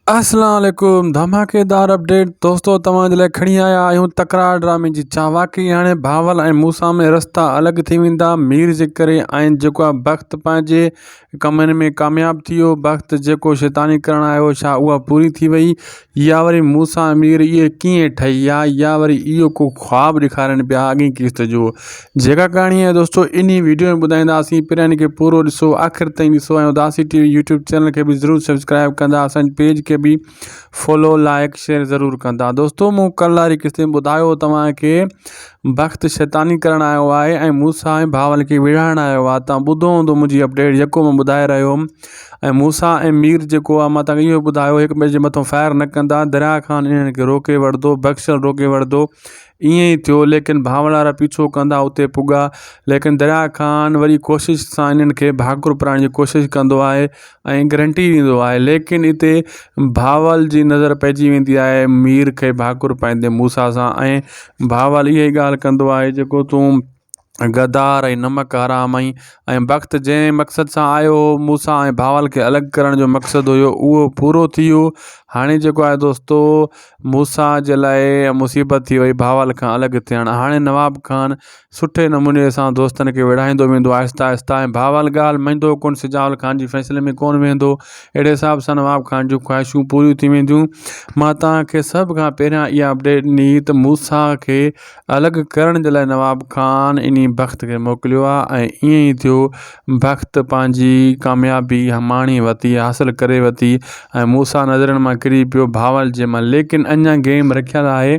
अस्सलाम वालेकुम। धमाकेदार अपडेट दोस्तों तव्हां जे लाइ खणी आया आहियूं तकरार ड्रामे जी। छा वाकई हाणे भावल ऐं मूसा में रस्ता अलॻि थी वेंदा? मीर जे करे ऐं जेको आहे बख़्त पंहिंजे कमनि में कामयाबु थी वियो, बख़्त जेको शैतानी करणु आयो छा उहा पूरी थी वई, या वरी मूसा मीर इहे कीअं ठही आहे, या वरी इहो को ख़्वाबु ॾेखारनि पिया अॻी किस्त जो? जेका कहाणी आहे दोस्तों इन वीडियो में ॿुधाईंदासीं। पहिरियों इन खे पूरो ॾिसो, आख़िर ताईं ॾिसो ऐं उदासी टीवी यूट्यूब चैनल खे बि ज़रूरु सब्सक्राइब कंदा, असांजे पेज खे भी फॉलो लाइक शेयर ज़रूर कंदा। दोस्तों मूं कल्ह वारी किस्ते में ॿुधायो तव्हांखे बख़्त शैतानी करणु आयो आहे ऐं मूसा ऐं भावल खे विढ़ाइणु आयो आहे। तव्हां ॿुधो हूंदो मुंहिंजी अपडेट जेको मां ॿुधाए रहियो हुउमि। ऐं मूसा ऐं मीर जेको आहे मां तव्हांखे इहो ॿुधायो हिक ॿिए जे मथां फायर न कंदा, दरिया खान इन्हनि खे रोके वठंदो, बख़्शल रोके वठंदो। ईअं ई थियो, लेकिन भावल वारा पीछो कंदा, उते पुॻा। लेकिन दरिया खान वरी कोशिशि सां इन्हनि खे भाकुर पाइण जी कोशिशि कंदो आहे ऐं गारंटी ॾींदो आहे, लेकिन हिते भावल जी नज़र पइजी वेंदी आहे मीर खे भाकुर पाईंदे मूसा सां। ऐं भावल इहा ई ॻाल्हि कंदो आहे जेको तूं गदार ऐं नमक हराम आई। ऐं वक़्तु जंहिं मक़सद सां आयो हो मूसा ऐं भावल खे अलॻि करण जो मक़सदु हुयो उहो पूरो थी वियो। हाणे जेको आहे दोस्तों मूसा जे लाइ मुसीबत थी वई भावल खां अलॻि थियणु। हाणे नवाब खान सुठे नमूने सां दोस्तनि खे विढ़ाईंदो वेंदो आहिस्ता आहिस्ता, ऐं भावल ॻाल्हि मञंदो कोन, सिजावल खान जी फ़ैसिले में कोन वेंदो। अहिड़े हिसाब सां नवाब खान जूं ख़्वाहिशूं पूरियूं थी वेंदियूं। मां तव्हांखे सभ खां पहिरियां इहा अपडेट ॾिनी त मूसा खे अलॻि करण जे लाइ नवाब खान इन बख़्त खे मोकिलियो आहे। ऐं ईअं ई थियो, बख़्त पंहिंजी कामयाबी माणी वरिती, हासिलु करे वरिती ऐं मूसा नज़रनि मां किरी पियो भावल जे मां। लेकिन अञा गेम रखियलु आहे।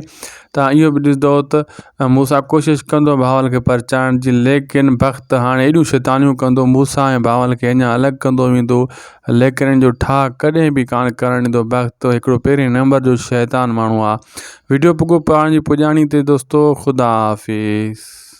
तव्हां इहो बि ॾिसंदो त मूसा कोशिशि कंदो भावल खे परचाइण जी, लेकिन बख़्त हाणे एॾियूं शैतानियूं कंदो, मूसा ऐं भावल खे अञा अलॻि कंदो वेंदो, लेकिन इन जो ठा कॾहिं बि कान करणु ॾींदो। बख़्त हिकिड़ो पहिरें नंबर जो शैतान माण्हू आहे। वीडियो पुॻो पाण जी पुॼाणी ते दोस्तों। ख़ुदा हाफ़िज़।